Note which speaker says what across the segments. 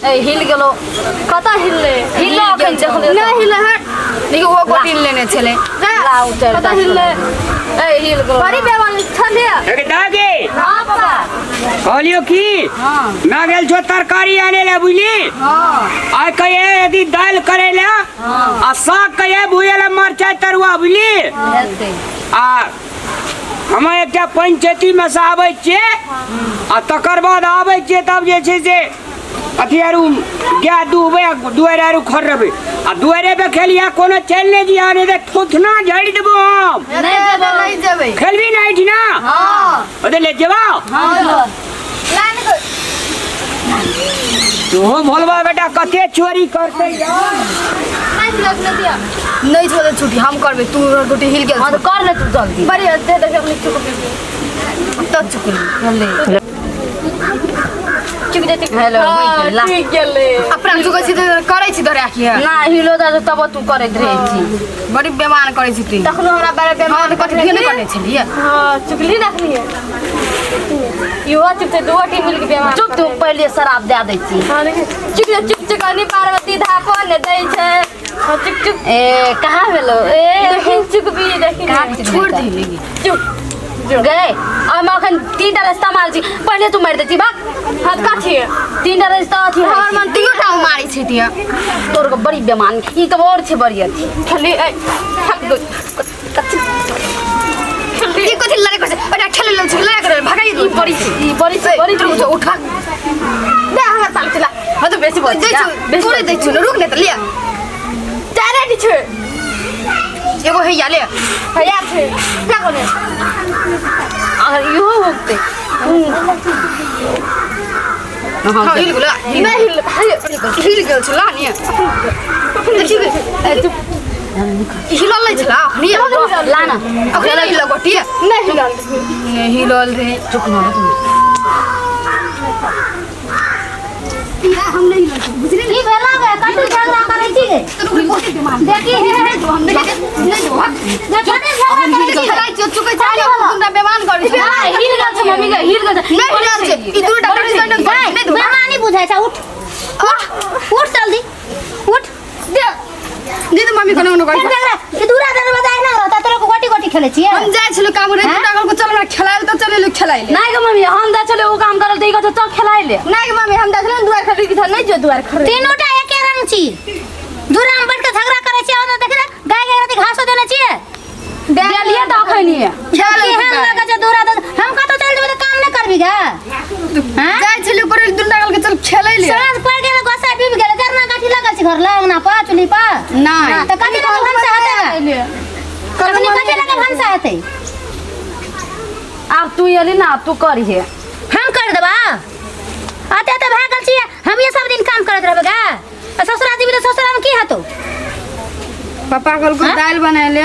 Speaker 1: ए हिल गेलो कता हिलले हिलला अखन देखले
Speaker 2: नहीं हिले हट देखो वो गोटी लेने चले
Speaker 1: ला उतर कता हिलले ए हिल गेलो बड़ी बेमान छले
Speaker 3: एक दागे
Speaker 1: हां बाबा
Speaker 3: कहलियो की
Speaker 1: हां
Speaker 3: ना गेल छो तरकारी आने ले बुझली
Speaker 1: हां
Speaker 3: आ कहे यदि दाल करे ले आ साग कहे भुएला मरचा तरुआ बुझली
Speaker 1: हेते
Speaker 3: आ हम एकटा पंचायती में से आबै छिए आ तकर बाद आबै छिए तब जे छै से अथियारू गाय दुआरे खरबे आ दुआरे पे खेलिया कोनो चल ले जिया ने थुथना झड़ देबो हम
Speaker 2: नहीं जेबे
Speaker 3: खेलबी नहीं छी ना
Speaker 1: हां
Speaker 3: ओदे ले जेबा
Speaker 1: हां
Speaker 2: लान को
Speaker 3: तू भोलबा बेटा कते चोरी करते यार
Speaker 2: नहीं लगने दिया नहीं छोड़े छुट्टी हम करबे तू गोटी हिल गेल
Speaker 1: हां तो कर ले तू जल्दी
Speaker 2: बड़ी दे दे अपनी चुप तो चुप
Speaker 1: ले चुप देती हेलो ला
Speaker 2: ठीक गेले अपना जुग छी करे छी धरे आखी
Speaker 1: ना हिलो दा तब तू करैत रहै छी
Speaker 2: बड़ी बेमान करे छी तू
Speaker 1: तखनो हमरा बारे बेमान
Speaker 2: कथि नहीं करने छलिए
Speaker 1: हां चुगली रखनी है यो चुप ते दुआटी मिल के बेमान चुप तू पहले शराब दे दै छी हां देख चुप चुप कनी पार्वती धाको ने दै छै हां चुप चुप ए कहां भेलो ए चुप भी देखी
Speaker 2: छोड़ दे लेगी
Speaker 1: चुप गए अब मैं अखन 3 टा रास्ता मार छी पहले तू मार देती भाग हाथ का छी 3 टा रास्ता थी
Speaker 2: हमर मन 3 टा मारी छी तिया
Speaker 1: तोर को बड़ी बेमान ई तो और छे बड़ी थी
Speaker 2: खाली थक दो ये कथि लड़े कर अरे खेले ले लड़े कर भागाई दो
Speaker 1: बड़ी
Speaker 2: रुक जा उठा दे हमरा ताल चला
Speaker 1: हां तो बेसी बोल
Speaker 2: दे छु पूरे दे छु रुक ने त लिया तारे दी छु एगो है या ले है छे क्या कोने
Speaker 1: अगर यो होते
Speaker 2: हां हिल गेल नहीं हिल गेल छला नि देखि चुप हिलल नहीं छला नि
Speaker 1: लाना
Speaker 2: अखनी हिल गोटी नहीं हिलल रे
Speaker 1: चुप ना
Speaker 2: हम नहीं हिलल बुझली
Speaker 1: ई भेला गे कतु झगड़ा करे छी गे
Speaker 2: तू गोटी बेमान
Speaker 1: देखी हे जो हम नहीं छोटे झगड़ा करे छी
Speaker 2: खलाई चुके चाले तुमरा बेमान करै छी
Speaker 1: हिल गेल छ मम्मी गे हिल गेल
Speaker 2: नहीं हिलल छै ई दूर डॉक्टर से नहीं दो
Speaker 1: बेमानी बुझाय छ उठ उठ जल्दी उठ
Speaker 2: दे दे तो मम्मी कोनो करै
Speaker 1: झगड़ा ई दूरा दरवाजा है ना रहता तोरा को गोटी गोटी खेले छी
Speaker 2: हम जाय छलो काम रे दूर डॉक्टर को चल हमरा खेलाइल त चले खेलाइल
Speaker 1: नहीं गे मम्मी हम जा चले ओ काम करल देई तो चल खेलाइ ले
Speaker 2: नहीं गे मम्मी हम देखले दुआर खड़ी की था नहीं जो दुआर खड़ी
Speaker 1: तीनों टा एके रंग छी दूरा में बैठ के झगड़ा करे छी और देख गाय के राती घासो देने छी दे लिया त खैनी है
Speaker 2: खेल
Speaker 1: हम लगा छ दूरा हम कतो चल जेबे काम नहीं करबी गा हां
Speaker 2: जाय छलो पर दूर डॉक्टर के चल खेलाइल
Speaker 1: सांझ पड़ गेल गोसा डूब गेल जरना काठी लगल छी घर लागना पा चुली पा
Speaker 2: नहीं
Speaker 1: त कथि लगे भंसा हते कथि लगे भंसा हते अब तू यली ना तू करी है हम कर देबा आते तो भागल छी हम ये सब दिन काम करत रहबे गा ससुरा जी भी तो ससुरा में की हतो
Speaker 2: पापा कल को दाल बनाइले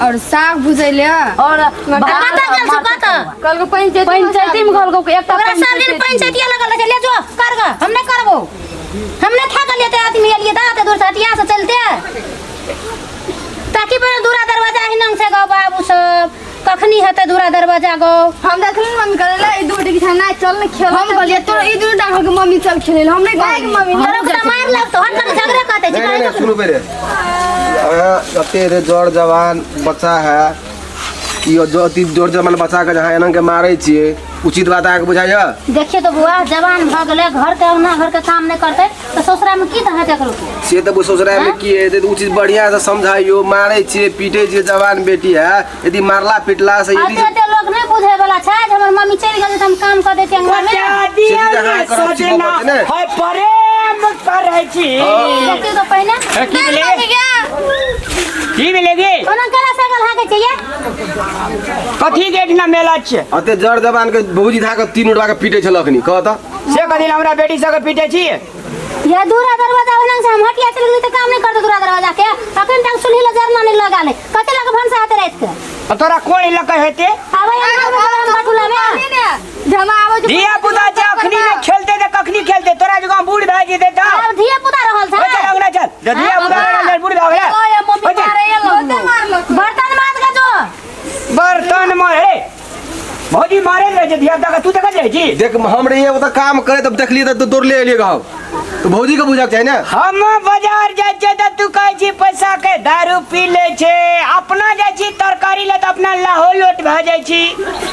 Speaker 2: और साग भुजैले
Speaker 1: और कता गेल छ कता
Speaker 2: कल को
Speaker 1: पंचायती में घर को एकटा सब दिन पंचायती लगल ले जो कर ग हम नहीं करबो हम नहीं खा गलिए ते आदमी एलिए दाते दूर से हटिया से चलते ताकि पर दूरा दरवाजा हिनंग से गो बाबू सब कखनी हते दूरा दरवाजा गो
Speaker 2: हम देखले मम्मी करेला ई दूर की थाना चल न खेल हम कहलिए तो ई दूर डाल के मम्मी चल खेले हम नहीं कहले मम्मी
Speaker 1: तोरा को मार लग तो हट लग झगड़ा करते छी
Speaker 4: नहीं सुनो पहले अते जोर जवान बच्चा है यो जो अति जोर जवान बच्चा के जहां एना के मारै छिए उचित बात आके बुझाय
Speaker 1: देखिए तो बुआ जवान भ गेले घर के ना घर के काम नहीं करते तो ससुरा में की दहा जकरो
Speaker 4: से तो ससुरा में की है तो उचित बढ़िया से समझाइयो मारै छिए पीटे छिए जवान बेटी है यदि मारला पिटला से यदि
Speaker 1: आते लोग नहीं बुझे वाला छै हमर मम्मी चल गेल त हम काम कर देते घर में
Speaker 3: सजना है प्रेम करै छी
Speaker 1: देखिए तो पहले
Speaker 3: की मिलेगी
Speaker 1: ओना कला सगल हाके चाहिए
Speaker 3: कथी के इतना मेला छे
Speaker 4: अते जड़ जवान के भौजी धा के 3 उठवा के पीटे छलखनी कह त
Speaker 3: से कथी हमरा बेटी सब के पीटे छी
Speaker 1: या दूरा दरवाजा होना से हम हटिया चल गई तो काम नहीं करते दूरा दरवाजा के अखन तक सुनी ल जरना नहीं लगा ले कते लग भंसा हाथ रात के
Speaker 3: तोरा कोन इलाका हेते
Speaker 1: आवे हम बटुला में
Speaker 2: जमा आवे
Speaker 3: धिया पुता अखनी में खेलते त कखनी खेलते तोरा जगह बूढ़ भाई जेते त
Speaker 1: अब धिया पुता रहल था
Speaker 3: चल अंगना चल धिया पुता रहल बूढ़ भाई
Speaker 1: ओए मम्मी मारे ये बर्तन मार के जो
Speaker 3: बर्तन मारे भौजी मारे रहे धिया पुता तू तक जाई छी
Speaker 4: देख हम रहिए वो तो काम करे तब देख लिए तो तोड़ ले लिए गाँव तो भौजी के बुझक चाहिए ना।
Speaker 3: हम बाजार जाए छे त तू कहे छी पैसा के दारू पी ले छे, अपना जाए छी तरकारी ले त अपना लाहो लोट भ जाए छी,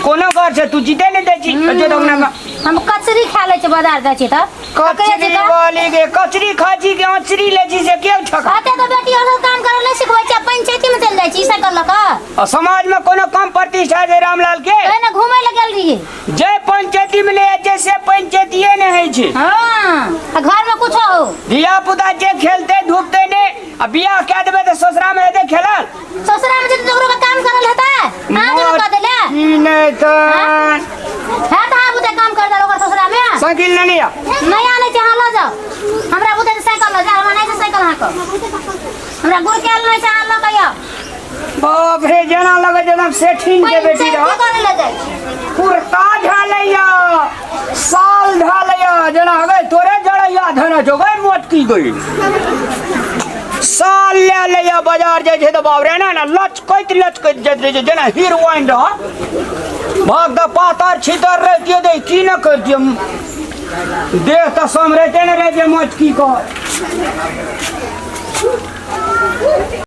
Speaker 3: कोनो घर से तू जीते नहीं दे छी। जे त अपना
Speaker 1: हम कचरी खा ले छ बाजार जाए छी त
Speaker 3: कचरी वाली के कचरी खा छी के अचरी ले छी से के ठका।
Speaker 1: आते तो बेटी और काम करे ले सिखबै छ, पंचायती में चल जाए छी साइकिल ल क।
Speaker 3: समाज में कोनो कम प्रतिष्ठा है रामलाल के?
Speaker 1: ना घूमे ले गेल रहिए।
Speaker 3: जे पंचायती में ले जैसे पंचायतीये नहीं है छी।
Speaker 1: हां घर में कुछ हो
Speaker 3: दिया पुता जे खेलते धूपते ने अब बियाह कह देबे त ससुरा में दे खेलल,
Speaker 1: ससुरा में जे तोरो का काम करल हेता आज में क देले
Speaker 3: ई नहीं त
Speaker 1: है त आप उते काम कर दे ओकर ससुरा में
Speaker 3: साइकिल नहीं लिया
Speaker 1: नहीं आने छ हां ल जाओ हमरा बुते साइकिल ल जा, हमरा नहीं साइकिल हां क हमरा गुड़ के नहीं छ हां ल कया।
Speaker 3: बाप रे जना लगे एकदम सेठिन के बेटी रह
Speaker 1: करे ले जाए
Speaker 3: कुर्ता ढालैया साल ढालैया जना गए तोरे जड़ैया धन जो गए मोटकी गई साल ले लिया बाजार जाए छे तो बाप रे ना लचकैत जत रे जना हीरोइन रह भाग द पातर छितर रहतिए दे की न करतिए देह त समरेते न रे जे मोटकी को।